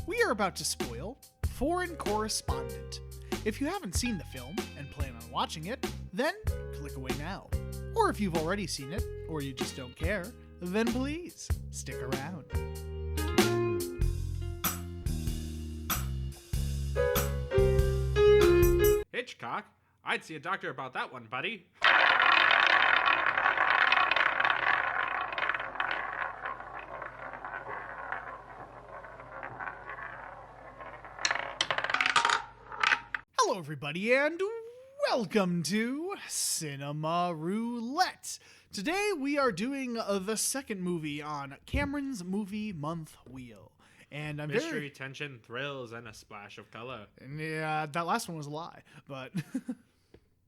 We are about to spoil Foreign Correspondent. If you haven't seen the film and plan on watching it, then click away now. Or if you've already seen it, or you just don't care, then please stick around. Hitchcock? I'd see a doctor about that one, buddy. Hello, everybody, and welcome to Cinema Roulette. Today we are doing the second movie on Cameron's Movie Month Wheel. And I'm Mystery, tension, thrills, and a splash of color. Yeah, that last one was a lie, but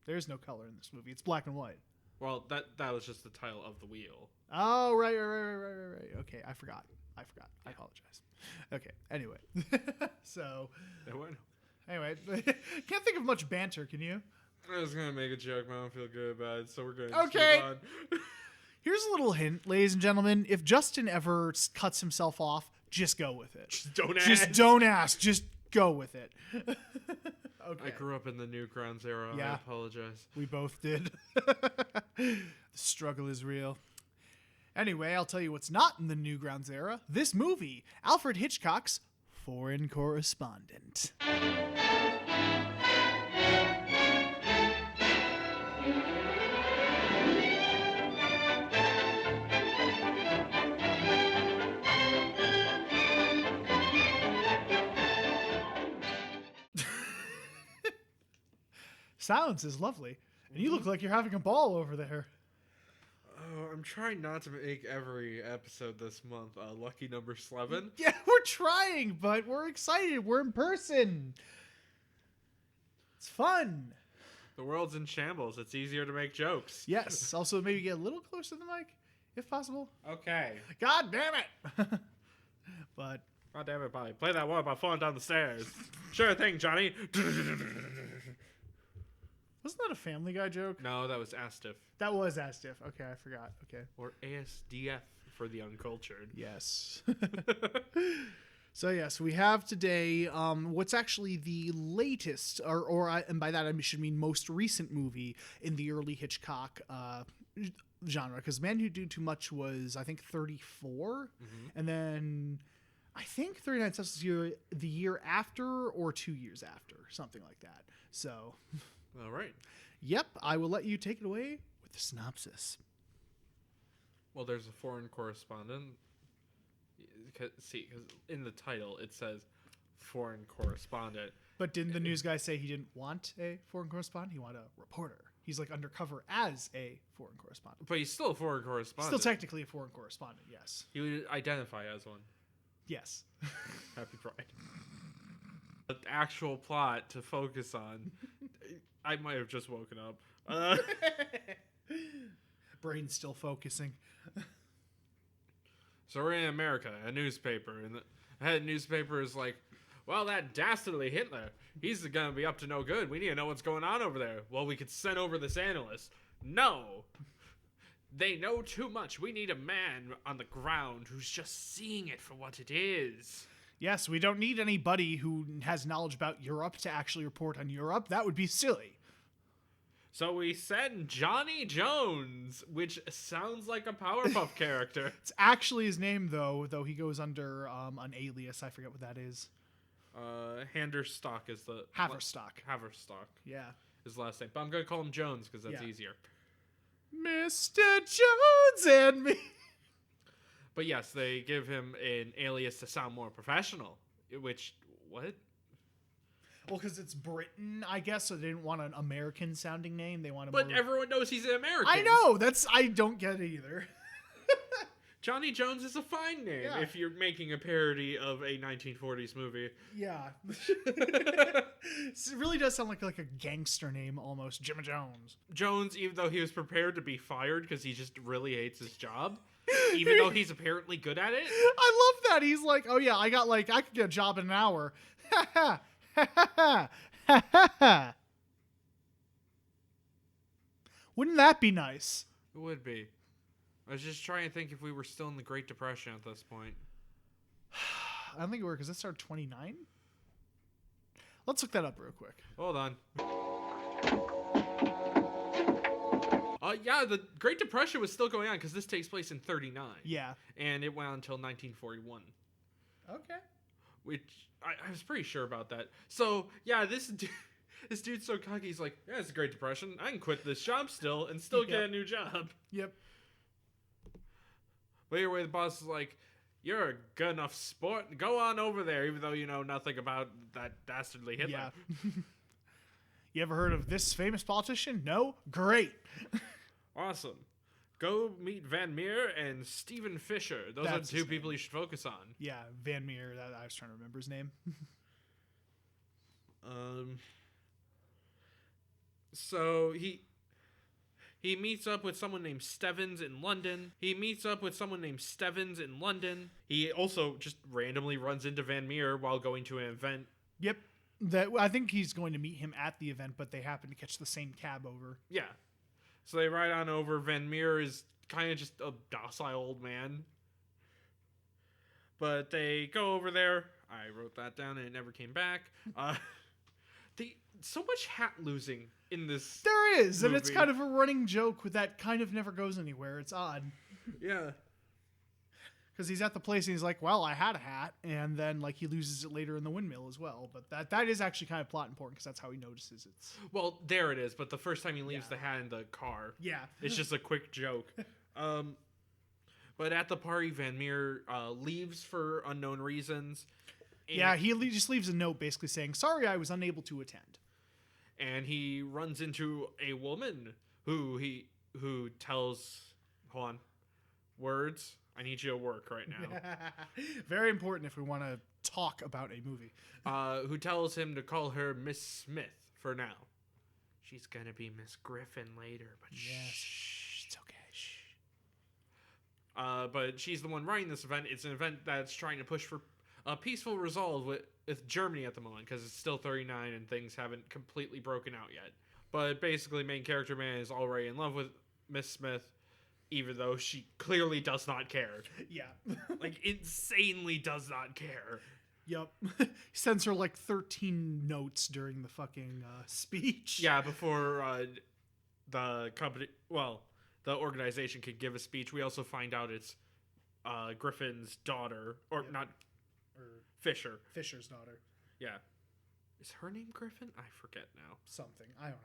there's no color in this movie. It's black and white. Well, that was just the title of the wheel. Oh, right. Okay, I forgot. I apologize. Okay, anyway. So, anyway, can't think of much banter, can you? I was going to make a joke, but I don't feel good about it, so we're going to move on. Here's a little hint, ladies and gentlemen. If Justin ever cuts himself off, just go with it. Just don't ask. Just don't ask. Just go with it. Okay. I grew up in the Newgrounds era. Yeah. I apologize. We both did. The struggle is real. Anyway, I'll tell you what's not in the Newgrounds era. This movie, Alfred Hitchcock's Foreign Correspondent. Silence is lovely. And you look like you're having a ball over there. Oh, I'm trying not to make every episode this month lucky number 11. Yeah, we're trying, but we're excited. We're in person. It's fun. The world's in shambles. It's easier to make jokes. Yes. Also, maybe get a little closer to the mic, if possible. Okay. God damn it. But... God damn it, Bobby. Play that one by falling down the stairs. Sure thing, Johnny. Wasn't that a Family Guy joke? No, that was Astiff. That was Astiff. Okay, I forgot. Okay. Or ASDF for the uncultured. Yes. So yes, we have today what's actually the latest, and by that I should mean most recent movie in the early Hitchcock genre. Because Man Who Knew Too Much was, I think, 34, and then I think 39 Cents was the year after or 2 years after, something like that. So. All right. Yep, I will let you take it away with the synopsis. Well, there's a foreign correspondent. See, because in the title it says foreign correspondent. But didn't the news guy say he didn't want a foreign correspondent? He wanted a reporter. He's like undercover as a foreign correspondent. But he's still a foreign correspondent. Still technically a foreign correspondent, yes. He would identify as one. Yes. Happy Pride. The actual plot to focus on... I might have just woken up. Brain's still focusing. So we're in America, a newspaper, and the head newspaper is like, well, that dastardly Hitler, he's going to be up to no good. We need to know what's going on over there. Well, we could send over this analyst. No. They know too much. We need a man on the ground who's just seeing it for what it is. Yes, we don't need anybody who has knowledge about Europe to actually report on Europe. That would be silly. So we send Johnny Jones, which sounds like a Powerpuff character. It's actually his name, though he goes under an alias. I forget what that is. Handerstock is the... Haverstock. Haverstock. Yeah. His last name. But I'm going to call him Jones because that's easier. Mr. Jones and me. But yes, they give him an alias to sound more professional. Which, what? Well, because it's Britain, I guess, so they didn't want an American-sounding name. They wanted But everyone knows he's an American. I know! I don't get it either. Johnny Jones is a fine name if you're making a parody of a 1940s movie. Yeah. It really does sound like a gangster name, almost. Jimmy Jones. Jones, even though he was prepared to be fired because he just really hates his job. Even though he's apparently good at it. I love that. He's like, oh yeah, I could get a job in an hour. Ha ha. Ha ha ha ha ha. Wouldn't that be nice? It would be. I was just trying to think if we were still in the Great Depression at this point. I don't think it worked because that started 29. Let's look that up real quick. Hold on. Yeah, the Great Depression was still going on because this takes place in 39. Yeah. And it went on until 1941. Okay. Which, I was pretty sure about that. So, yeah, this dude's so cocky. He's like, yeah, it's the Great Depression. I can quit this job still and still get a new job. Yep. But either way, the boss is like, you're a good enough sport. Go on over there, even though you know nothing about that dastardly Hitler. Yeah. You ever heard of this famous politician? No? Great. Awesome. Go meet Van Meer and Stephen Fisher. Those are the two people you should focus on. Yeah, Van Meer. I was trying to remember his name. So he meets up with someone named Stevens in London. He also just randomly runs into Van Meer while going to an event. Yep. I think he's going to meet him at the event, but they happen to catch the same cab over. Yeah. So they ride on over. Van Meer is kind of just a docile old man. But they go over there. I wrote that down and it never came back. So much hat losing in this There is, movie. And it's kind of a running joke that kind of never goes anywhere. It's odd. Yeah. Because he's at the place and he's like, well, I had a hat. And then like he loses it later in the windmill as well. But that is actually kind of plot important because that's how he notices it. Well, there it is. But the first time he leaves the hat in the car. Yeah. It's just a quick joke. But at the party, Van Meer leaves for unknown reasons. Yeah, he just leaves a note basically saying, sorry, I was unable to attend. And he runs into a woman who tells, hold on, words. I need you to work right now. Very important if we want to talk about a movie. Who tells him to call her Miss Smith for now. She's gonna be Miss Griffin later, but shh, it's okay. Shh. But she's the one running this event. It's an event that's trying to push for a peaceful resolve with Germany at the moment because it's still 39 and things haven't completely broken out yet. But basically, main character man is already in love with Miss Smith, even though she clearly does not care. Yeah. Like, insanely does not care. Yep. He sends her like 13 notes during the fucking speech. Yeah, before the company, well, the organization could give a speech. We also find out it's Griffin's daughter, or not, Fisher. Fisher's daughter. Yeah. Is her name Griffin? I forget now. Something. I don't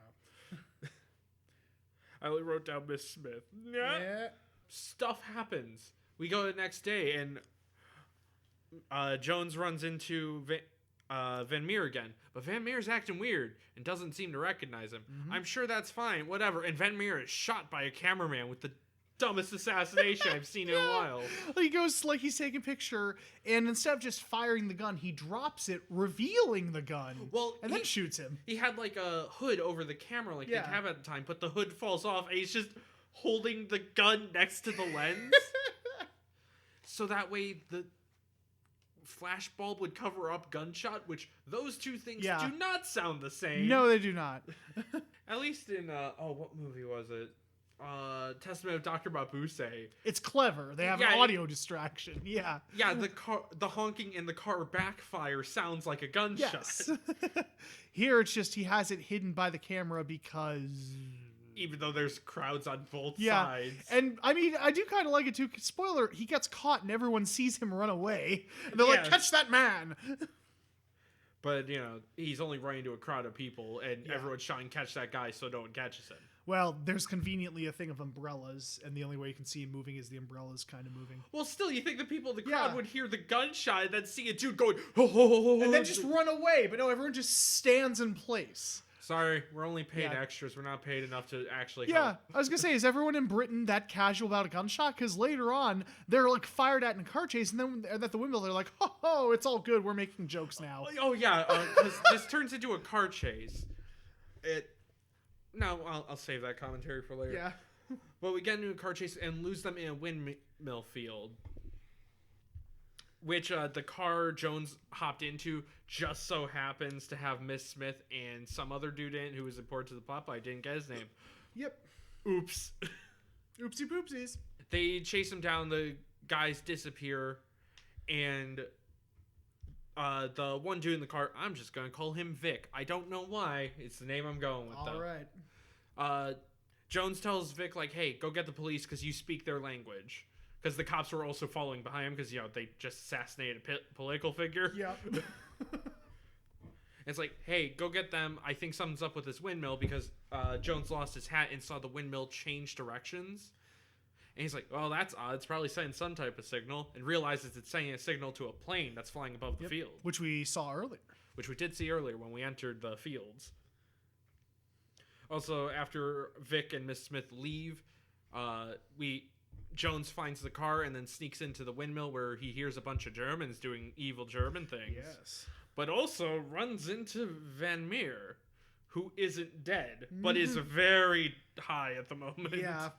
know. I only wrote down Miss Smith. Yeah. Stuff happens. We go the next day, and Jones runs into Van Meer again. But Van Meer's acting weird and doesn't seem to recognize him. Mm-hmm. I'm sure that's fine. Whatever. And Van Meer is shot by a cameraman with the dumbest assassination I've seen in a while. He goes, like, he's taking a picture, and instead of just firing the gun, he drops it, revealing the gun. Well, and then shoots him. He had, like, a hood over the camera, like they'd have at the time, but the hood falls off, and he's just holding the gun next to the lens. So that way the flash bulb would cover up gunshot, which those two things do not sound the same. No, they do not. At least in, what movie was it? Testament of Dr. Mabuse. It's clever. They have an audio distraction. Yeah. Yeah, the honking in the car backfire sounds like a gunshot. Yes. Here it's just he has it hidden by the camera because... Even though there's crowds on both sides. And, I mean, I do kind of like it, too. Spoiler, he gets caught and everyone sees him run away. And they're like, catch that man! But, you know, he's only running to a crowd of people, and everyone's shouting, catch that guy, so no one catches him. Well, there's conveniently a thing of umbrellas, and the only way you can see him moving is the umbrellas kind of moving. Well, still, you think the people in the crowd would hear the gunshot and then see a dude going, oh, and then just run away. But no, everyone just stands in place. Sorry, we're only paid extras. We're not paid enough to actually help. Yeah, I was going to say, is everyone in Britain that casual about a gunshot? Because later on, they're like fired at in a car chase, and then at the windmill, they're like, oh, it's all good. We're making jokes now. Oh, yeah, because this turns into a car chase. No, I'll save that commentary for later. Yeah. But we get into a car chase and lose them in a windmill field. Which the car Jones hopped into just so happens to have Miss Smith and some other dude in it who was important to the plot, but I didn't get his name. Yep. Oops. Oopsie poopsies. They chase him down, the guys disappear, and the one dude in the car, I'm just gonna call him Vic. I don't know why. It's the name I'm going with, though. All right. Jones tells Vic, like, hey, go get the police because you speak their language. Because the cops were also following behind him because, they just assassinated a political figure. Yep. It's like, hey, go get them. I think something's up with this windmill because Jones lost his hat and saw the windmill change directions. And he's like, well, that's odd. It's probably sending some type of signal. And realizes it's sending a signal to a plane that's flying above the field. Which we saw earlier. Which we did see earlier when we entered the fields. Also, after Vic and Miss Smith leave, Jones finds the car and then sneaks into the windmill where he hears a bunch of Germans doing evil German things. Yes. But also runs into Van Meer, who isn't dead, but is very high at the moment. Yeah.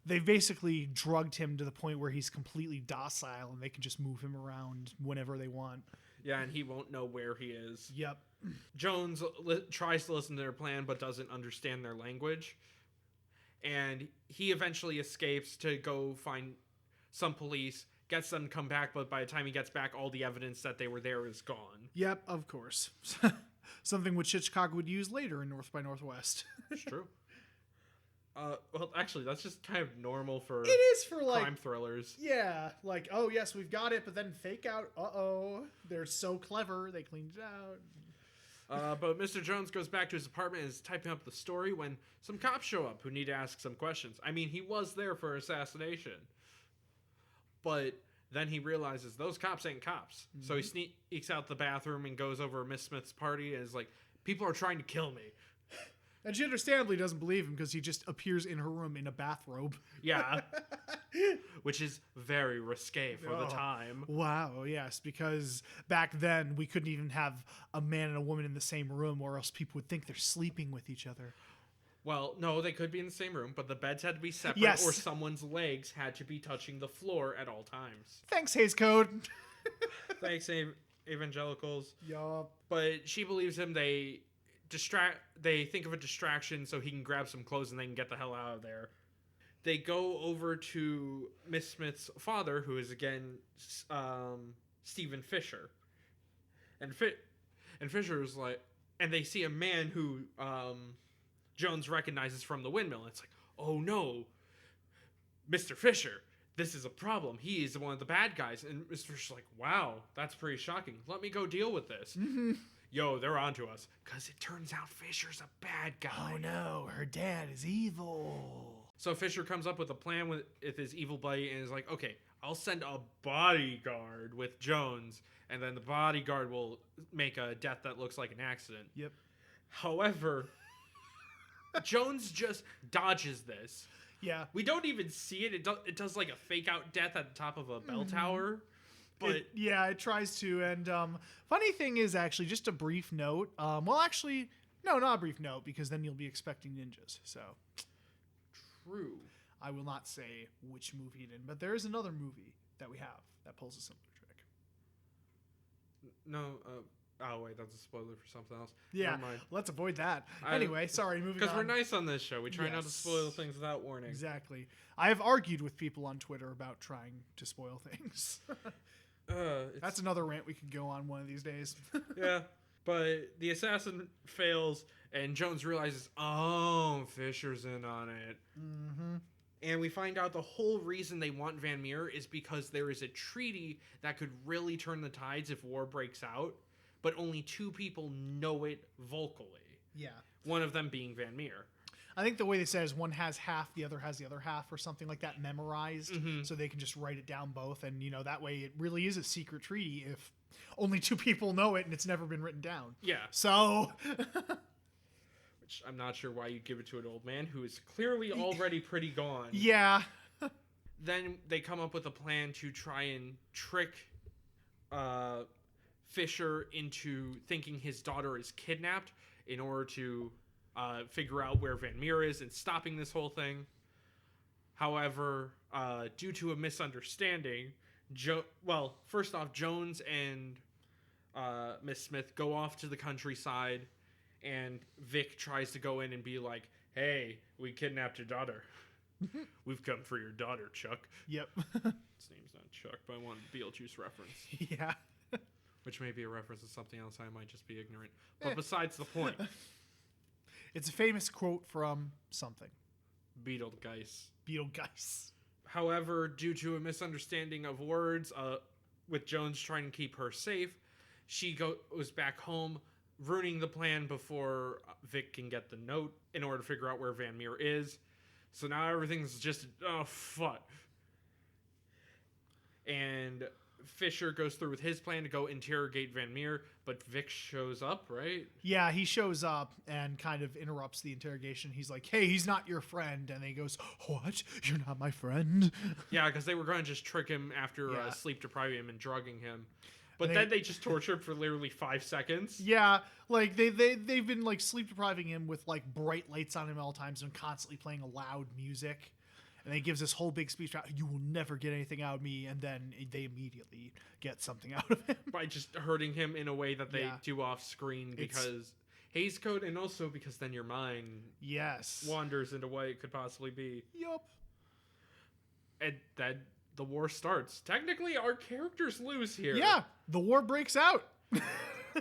They've basically drugged him to the point where he's completely docile and they can just move him around whenever they want. Yeah, and he won't know where he is. Yep. Jones tries to listen to their plan but doesn't understand their language. And he eventually escapes to go find some police, gets them to come back, but by the time he gets back, all the evidence that they were there is gone. Yep, of course. Something which Hitchcock would use later in North by Northwest. It's true. Well, actually, that's just kind of normal for it is for crime thrillers. Yeah, like, oh yes, we've got it, but then fake out. They're so clever, they cleaned it out. But Mr. Jones goes back to his apartment and is typing up the story when some cops show up who need to ask some questions. I mean, he was there for assassination, but then he realizes those cops ain't cops. Mm-hmm. So he sneaks out the bathroom and goes over to Miss Smith's party and is like, people are trying to kill me. And she understandably doesn't believe him because he just appears in her room in a bathrobe. Yeah. Which is very risque for the time. Wow, yes, because back then we couldn't even have a man and a woman in the same room or else people would think they're sleeping with each other. Well, no, they could be in the same room, but the beds had to be separate or someone's legs had to be touching the floor at all times. Thanks, Hays Code. Thanks, evangelicals. Yup. But she believes him. They think of a distraction so he can grab some clothes and they can get the hell out of there. They go over to Miss Smith's father, who is again Stephen Fisher. And Fisher is like, and they see a man who Jones recognizes from the windmill. It's like, oh no, Mr. Fisher, this is a problem. He is one of the bad guys. And Mr. Fisher's like, wow, that's pretty shocking. Let me go deal with this. Mm-hmm. Yo, they're onto us. Because it turns out Fisher's a bad guy. Oh no, her dad is evil. So Fisher comes up with a plan with his evil buddy and is like, okay, I'll send a bodyguard with Jones, and then the bodyguard will make a death that looks like an accident. Yep. However, Jones just dodges this. Yeah. We don't even see it. It does like a fake out death at the top of a bell tower. But it tries to. And funny thing is, actually, just a brief note. Well, actually, no, not a brief note, because then you'll be expecting ninjas. So, true. I will not say which movie it in, but there is another movie that we have that pulls a similar trick. No. Oh wait, that's a spoiler for something else. Yeah, never mind. Let's avoid that. Anyway, sorry, moving on. Because we're nice on this show. We try not to spoil things without warning. Exactly. I have argued with people on Twitter about trying to spoil things. That's another rant we could go on one of these days. Yeah, but the assassin fails, and Jones realizes, oh, Fisher's in on it. Mm-hmm. And we find out the whole reason they want Van Meer is because there is a treaty that could really turn the tides if war breaks out, but only two people know it vocally. Yeah. One of them being Van Meer. I think the way they say is one has half, the other has the other half, or something like that memorized, so they can just write it down both, and that way it really is a secret treaty if only two people know it and it's never been written down. Yeah. So, which I'm not sure why you'd give it to an old man who is clearly already pretty gone. Yeah. Then they come up with a plan to try and trick Fisher into thinking his daughter is kidnapped in order to figure out where Van Meer is and stopping this whole thing. However, due to a misunderstanding, first off, Jones and Miss Smith go off to the countryside, and Vic tries to go in and be like, hey, we kidnapped your daughter. We've come for your daughter, Chuck. Yep. His name's not Chuck, but I wanted a Beetlejuice reference. Yeah. which may be a reference to something else. I might just be ignorant. But besides the point. It's a famous quote from something. Beetlegeist. Beetlegeist. However, due to a misunderstanding of words, with Jones trying to keep her safe, she goes back home, ruining the plan before Vic can get the note in order to figure out where Van Meer is. So now everything's just, oh, fuck. And Fisher goes through with his plan to go interrogate Van Meer, but Vic shows up, right? Yeah, he shows up and kind of interrupts the interrogation. He's like, hey, he's not your friend. And then he goes, what? You're not my friend? Yeah, because they were going to just trick him after sleep depriving him and drugging him. But then they just torture him for literally 5 seconds. Yeah, like they've been like sleep depriving him with like bright lights on him at all times and constantly playing loud music. And he gives this whole big speech about, you will never get anything out of me. And then they immediately get something out of him. By just hurting him in a way that they do off screen because Hays Code, and also because then your mind wanders into what it could possibly be. Yup. And then the war starts. Technically, our characters lose here. Yeah, the war breaks out.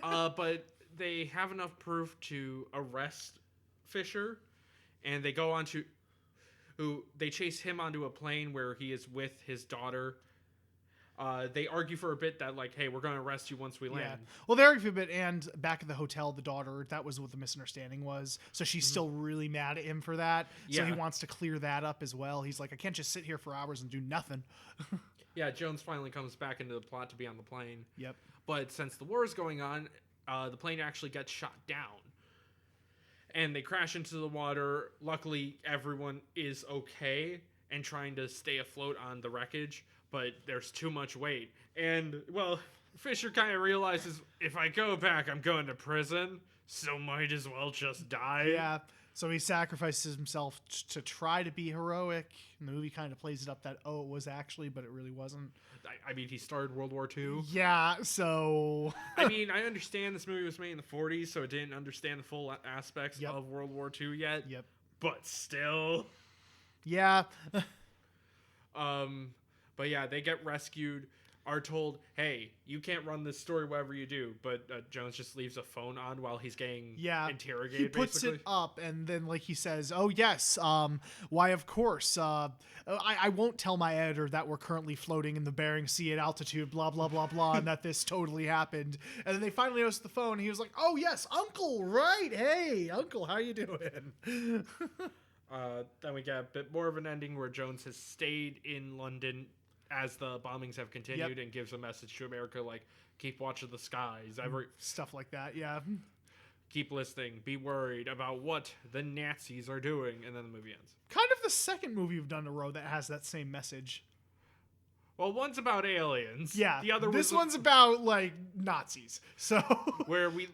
But they have enough proof to arrest Fisher, and they go on to... they chase him onto a plane where he is with his daughter. They argue for a bit that, like, hey, we're going to arrest you once we land. Yeah. Well, they argue for a bit, and back at the hotel, the daughter, that was what the misunderstanding was. So she's still really mad at him for that. Yeah. So he wants to clear that up as well. He's like, I can't just sit here for hours and do nothing. Yeah, Jones finally comes back into the plot to be on the plane. Yep. But since the war is going on, the plane actually gets shot down. And they crash into the water. Luckily, everyone is okay and trying to stay afloat on the wreckage, but there's too much weight. And, well, Fisher kind of realizes, if I go back, I'm going to prison, so might as well just die. Yeah, so he sacrifices himself to try to be heroic. And the movie kind of plays it up that, it was actually, but it really wasn't. I mean, he started World War II. Yeah, so... I mean, I understand this movie was made in the 40s, so it didn't understand the full aspects of World War II yet. Yep. But still. Yeah. But yeah, they get rescued, are told, hey, you can't run this story whatever you do. But Jones just leaves a phone on while he's getting interrogated, he puts basically. it up, and then, like, he says, oh, yes, why, of course, I won't tell my editor that we're currently floating in the Bering Sea at altitude, blah, blah, blah, blah, and that this totally happened. And then they finally notice the phone, and he was like, oh, yes, Uncle, right, hey, Uncle, how you doing? Then we get a bit more of an ending where Jones has stayed in London as the bombings have continued and gives a message to America like, keep watching the skies. Stuff like that, yeah. Keep listening. Be worried about what the Nazis are doing. And then the movie ends. Kind of the second movie we've done in a row that has that same message. Well, one's about aliens. Yeah. The other one's about, like, Nazis. So... Where we...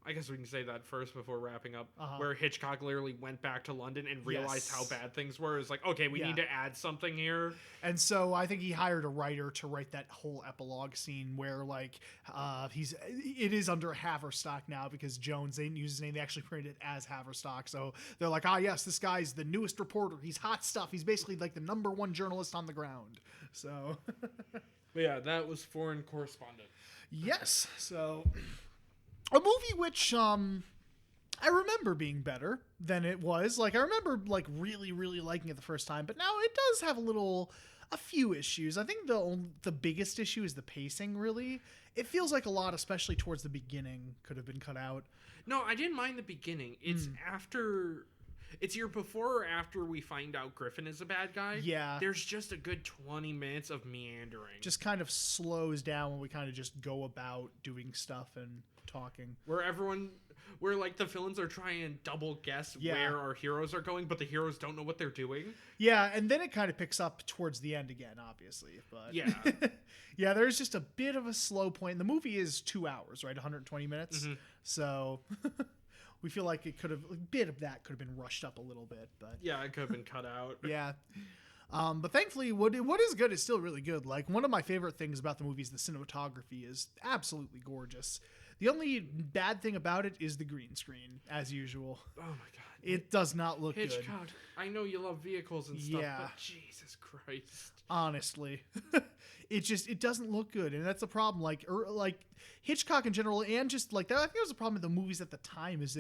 I guess we can say that first before wrapping up, where Hitchcock literally went back to London and realized how bad things were. It's like, okay, we need to add something here. And so I think he hired a writer to write that whole epilogue scene where, like, it is under Haverstock now because Jones, they didn't use his name. They actually printed it as Haverstock. So they're like, yes, this guy's the newest reporter. He's hot stuff. He's basically like the #1 journalist on the ground. So. But yeah, that was Foreign Correspondent. Yes. So... a movie which I remember being better than it was. Like, I remember, like, really, really liking it the first time, but now it does have a few issues. I think the biggest issue is the pacing, really. It feels like a lot, especially towards the beginning, could have been cut out. No, I didn't mind the beginning. It's after... It's either before or after we find out Griffin is a bad guy. Yeah. There's just a good 20 minutes of meandering. Just kind of slows down when we kind of just go about doing stuff and talking. Where like the villains are trying to double guess where our heroes are going, but the heroes don't know what they're doing. Yeah, and then it kind of picks up towards the end again, obviously. But yeah. Yeah, there's just a bit of a slow point. The movie is 2 hours, right? 120 minutes. Mm-hmm. So... we feel like a bit of that could have been rushed up a little bit, but yeah, it could have been cut out. Yeah. But thankfully what is good is still really good. Like, one of my favorite things about the movie is the cinematography is absolutely gorgeous. The only bad thing about it is the green screen, as usual. Oh my God. It does not look good. Hitchcock, I know you love vehicles and stuff, Yeah. but Jesus Christ. Honestly. It doesn't look good, and that's the problem. Like Hitchcock in general, and just like that, I think that was a problem with the movies at the time, is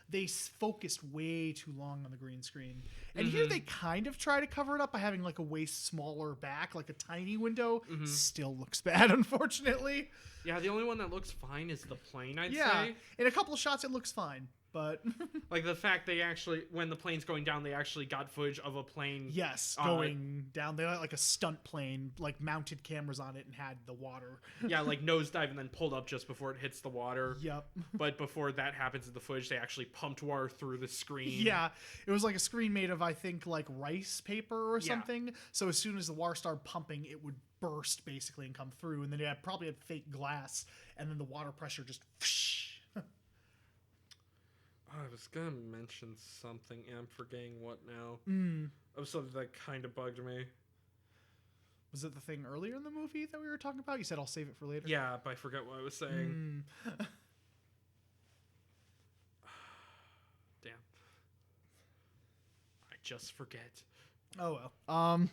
they focused way too long on the green screen. And here they kind of try to cover it up by having like a way smaller back, like a tiny window. Still looks bad, unfortunately. Yeah, the only one that looks fine is the plane, I'd Yeah, say. in a couple of shots it looks fine, but like the fact they actually, when the plane's going down, they actually got footage of a plane. yes, going down. They had like a stunt plane, like mounted cameras on it, and had the water. Yeah, like nosedive and then pulled up just before it hits the water. Yep. But before that happens in the footage, they actually pumped water through the screen. Yeah, it was like a screen made of, I think, like rice paper or something. So as soon as the water started pumping, it would burst basically and come through, and then it probably had fake glass, and then the water pressure just I was gonna mention something and I'm forgetting what now. Of something that kind of bugged me. Was it the thing earlier in the movie that we were talking about? You said I'll save it for later. Yeah, but I forgot what I was saying. Damn. I just forget. Oh well.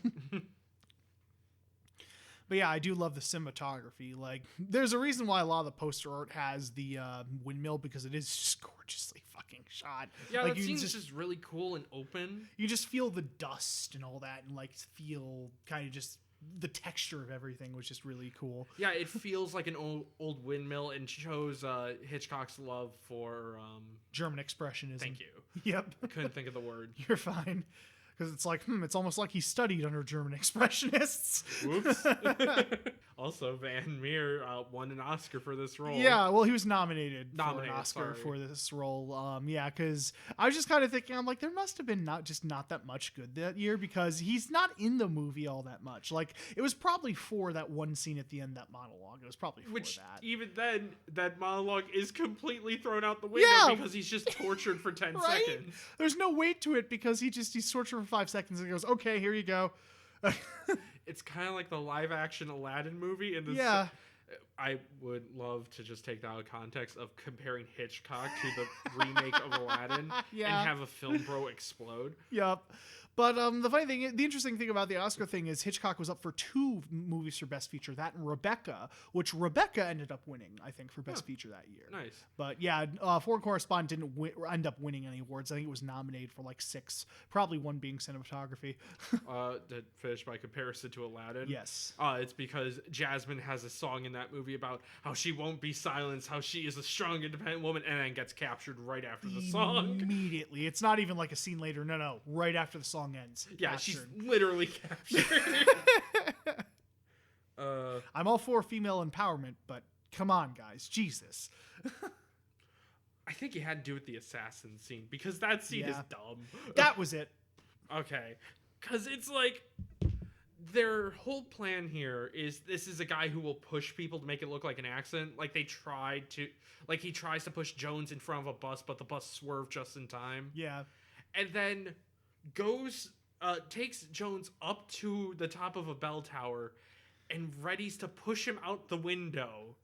But yeah, I do love the cinematography. Like, there's a reason why a lot of the poster art has the windmill, because it is just gorgeously fucking shot. Yeah, like, that scene's just really cool and open. You just feel the dust and all that, and like feel kind of just the texture of everything was just really cool. Yeah, it feels like an old windmill and shows Hitchcock's love for German expressionism. Thank you. Yep. I couldn't think of the word. You're fine. Because it's like, it's almost like he studied under German expressionists. Whoops. Also, Van Meer won an Oscar for this role. Yeah, well, he was nominated for an Oscar for this role. Yeah, because I was just kind of thinking, I'm like, there must have been not that much good that year, because he's not in the movie all that much. Like, it was probably for that one scene at the end, that monologue. It was probably for that. Even then, that monologue is completely thrown out the window because he's just tortured for 10 seconds. There's no weight to it, because he's tortured for 5 seconds and goes, okay, here you go. It's kind of like the live-action Aladdin movie. I would love to just take that out of context of comparing Hitchcock to the remake of Aladdin and have a film bro explode. Yep. But the interesting thing about the Oscar thing is Hitchcock was up for 2 movies for Best Feature, that and Rebecca, which Rebecca ended up winning, I think, for Best Feature that year. Nice. But yeah, Foreign Correspondent didn't end up winning any awards. I think it was nominated for like 6, probably one being cinematography. To finish my comparison to Aladdin. Yes. It's because Jasmine has a song in that movie about how she won't be silenced, how she is a strong, independent woman, and then gets captured right after the song. Immediately. It's not even like a scene later. No. Right after the song ends. Yeah, captured. She's literally captured. I'm all for female empowerment, but come on, guys. Jesus. I think it had to do with the assassin scene, because that scene is dumb. That was it. Okay. Because it's like, their whole plan here is this is a guy who will push people to make it look like an accident. Like, he tries to push Jones in front of a bus, but the bus swerved just in time. Yeah. And then takes Jones up to the top of a bell tower and readies to push him out the window.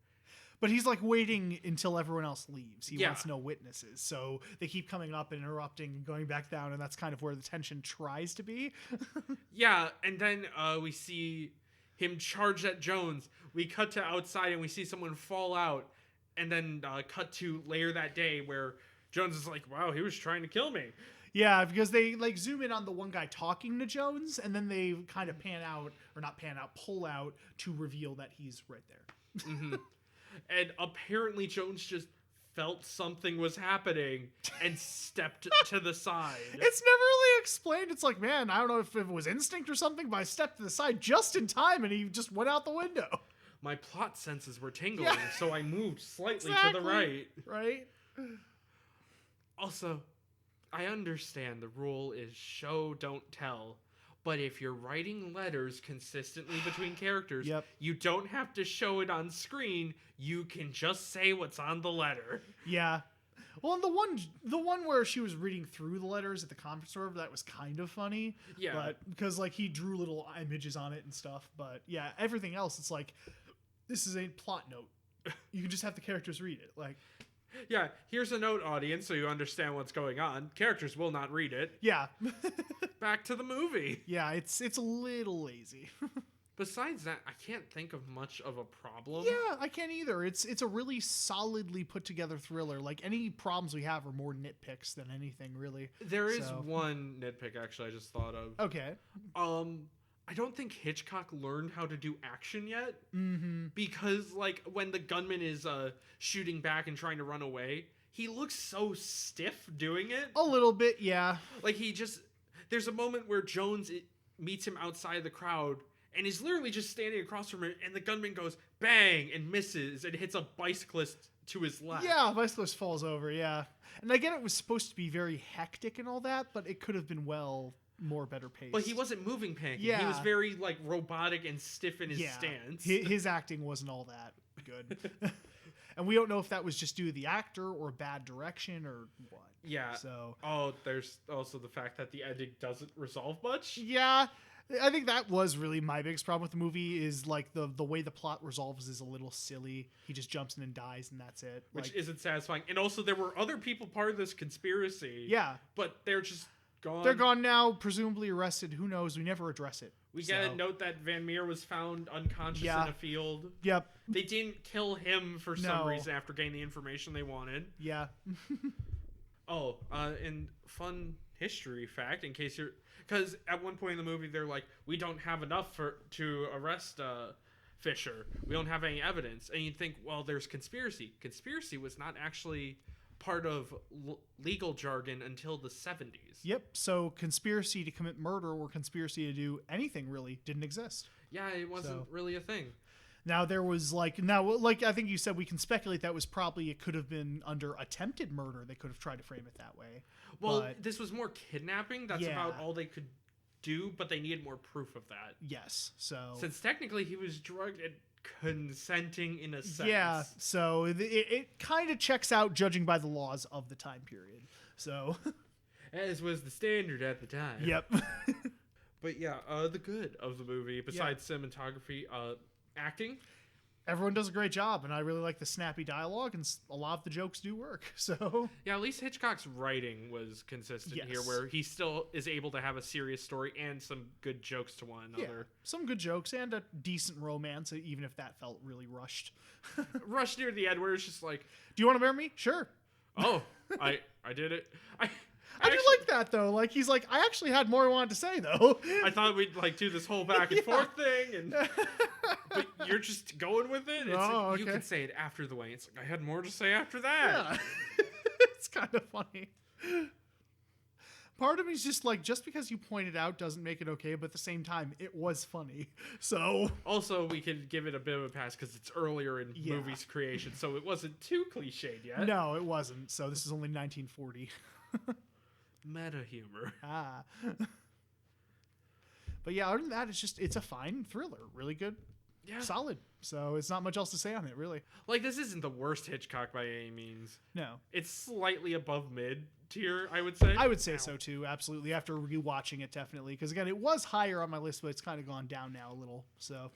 But he's like waiting until everyone else leaves. He wants no witnesses. So they keep coming up and interrupting and going back down, and that's kind of where the tension tries to be. Yeah, and then we see him charge at Jones. We cut to outside and we see someone fall out, and then cut to later that day where Jones is like, wow, he was trying to kill me. Yeah, because they like zoom in on the one guy talking to Jones, and then they kind of pull out to reveal that he's right there. Mm-hmm. And apparently Jones just felt something was happening and stepped to the side. It's never really explained. It's like, man, I don't know if it was instinct or something, but I stepped to the side just in time, and he just went out the window. My plot senses were tingling, so I moved slightly to the right. Right? Also, I understand the rule is show, don't tell. But if you're writing letters consistently between characters, you don't have to show it on screen. You can just say what's on the letter. Yeah. Well, and the one where she was reading through the letters at the conference room, that was kind of funny. Yeah. But because like he drew little images on it and stuff. But yeah, everything else, it's like, this is a plot note. You can just have the characters read it. Like, Yeah, here's a note, audience, so you understand what's going on. Characters will not read it. Yeah. Back to the movie. Yeah, it's a little lazy. Besides that, I can't think of much of a problem. Yeah, I can't either. It's a really solidly put together thriller. Like, any problems we have are more nitpicks than anything, really. There is So. one nitpick, actually, I just thought of. Okay. I don't think Hitchcock learned how to do action yet. Mm-hmm. Because, like, when the gunman is shooting back and trying to run away, he looks so stiff doing it. A little bit, yeah. Like, there's a moment where Jones meets him outside the crowd, and he's literally just standing across from him, and the gunman goes bang and misses and hits a bicyclist to his left. Yeah, bicyclist falls over, yeah. And I get it was supposed to be very hectic and all that, but it could have been more better paced. But he wasn't moving pancake. Yeah. He was very, like, robotic and stiff in his stance. His acting wasn't all that good. And we don't know if that was just due to the actor or bad direction or what. Yeah. So. Oh, there's also the fact that the ending doesn't resolve much. Yeah. I think that was really my biggest problem with the movie is, like, the way the plot resolves is a little silly. He just jumps in and dies, and that's it. Which like, isn't satisfying. And also, there were other people part of this conspiracy. Yeah. But they're just gone. They're gone now, presumably arrested. Who knows? We never address it. We get a note that Van Meer was found unconscious in a field. Yep. They didn't kill him for some No. reason after getting the information they wanted. Yeah. And fun history fact, in case you're... Because at one point in the movie, they're like, we don't have enough to arrest Fisher. We don't have any evidence. And you'd think, well, there's conspiracy. Conspiracy was not actually part of legal jargon until the 70s. Yep. So conspiracy to commit murder or conspiracy to do anything really didn't exist. Yeah, it wasn't really a thing. Now there was I think you said we can speculate that was probably, it could have been under attempted murder. They could have tried to frame it that way. Well, but, this was more kidnapping. That's about all they could do, but they needed more proof of that. Yes. So since technically he was drugged and consenting in a sense. Yeah. So it kind of checks out judging by the laws of the time period. So as was the standard at the time. Yep. But yeah, the good of the movie, besides cinematography, acting. Everyone does a great job, and I really like the snappy dialogue, and a lot of the jokes do work. So yeah, at least Hitchcock's writing was consistent here, where he still is able to have a serious story and some good jokes to one another. Yeah, some good jokes and a decent romance, even if that felt really rushed. Rushed near the end, where it's just like, "Do you want to marry me?" Sure. Oh, I did it. I do like that though. Like, he's like, I actually had more I wanted to say though. I thought we'd like do this whole back and forth thing, and but you're just going with it. It's like, you can say it after the way. It's like I had more to say after that. Yeah. It's kind of funny. Part of me is just like, just because you point it out doesn't make it okay, but at the same time, it was funny. So also, we could give it a bit of a pass because it's earlier in movies creation, so it wasn't too cliched yet. No, it wasn't. So this is only 1940. Meta humor. But yeah, other than that, it's a fine thriller. Really good. Yeah. Solid. So it's not much else to say on it, really. Like, this isn't the worst Hitchcock by any means. No. It's slightly above mid tier, I would say. I would say so too, absolutely. After rewatching it, definitely. Because again, it was higher on my list, but it's kind of gone down now a little. So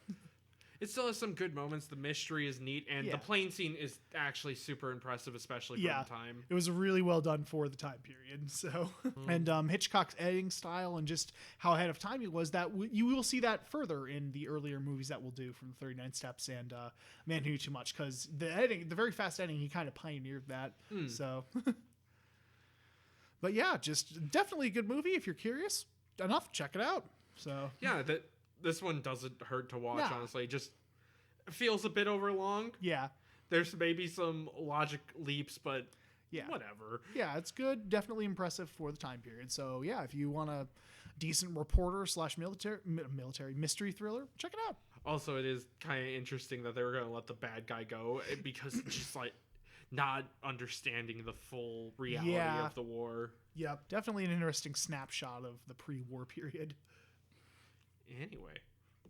it still has some good moments. The mystery is neat, and the plane scene is actually super impressive, especially for the time. It was really well done for the time period. So, and Hitchcock's editing style and just how ahead of time he was, that you will see that further in the earlier movies that we'll do from the 39 Steps and Man Who Knew Too Much, because the editing, the very fast editing, he kind of pioneered that. So, but yeah, just definitely a good movie if you're curious enough. Check it out. So yeah, this one doesn't hurt to watch, honestly. Just feels a bit overlong. Yeah. There's maybe some logic leaps, but whatever. Yeah, it's good. Definitely impressive for the time period. So yeah, if you want a decent reporter / military mystery thriller, check it out. Also, it is kind of interesting that they were going to let the bad guy go because it's just like not understanding the full reality of the war. Yep. Definitely an interesting snapshot of the pre-war period. Anyway.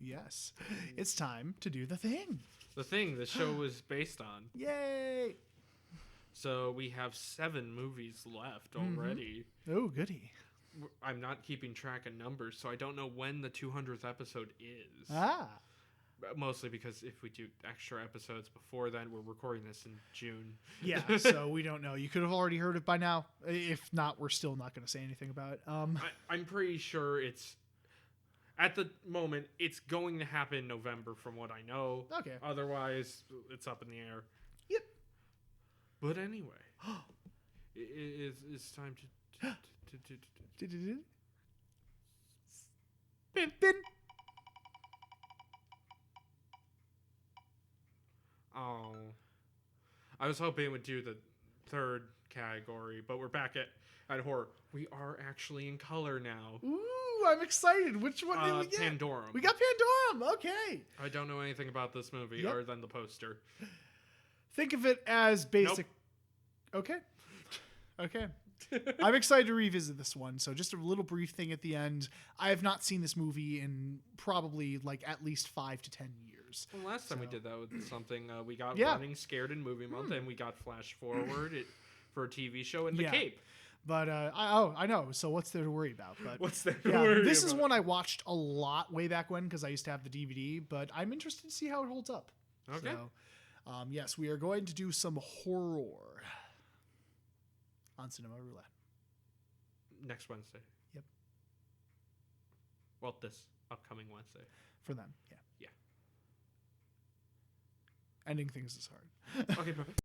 Yes. It's time to do The Thing. The Thing, the show was based on. Yay! So we have 7 movies left already. Oh, goody. I'm not keeping track of numbers, so I don't know when the 200th episode is. Mostly because if we do extra episodes before then, we're recording this in June. Yeah, so we don't know. You could have already heard it by now. If not, we're still not going to say anything about it. I'm pretty sure it's, at the moment, it's going to happen in November from what I know. Okay. Otherwise, it's up in the air. Yep. But anyway, it's time to Bin. Oh, I was hoping it would do the third category, but we're back at horror. We are actually in color now. Ooh, I'm excited. Which one did we get? Pandorum. We got Pandorum. Okay. I don't know anything about this movie other than the poster. Think of it as basic. Nope. Okay. I'm excited to revisit this one. So just a little brief thing at the end. I have not seen this movie in probably like at least 5 to 10 years. Well, last time we did that with something, we got Yeah. Running Scared in Movie Month, and we got Flash Forward for a TV show in The Cape. But I know. So what's there to worry about? But What's there to worry this about? is one I watched a lot way back when because I used to have the DVD. But I'm interested to see how it holds up. Okay. So, yes, we are going to do some horror on Cinema Roulette. Next Wednesday. Yep. Well, this upcoming Wednesday. For them, yeah. Yeah. Ending things is hard. Okay, perfect.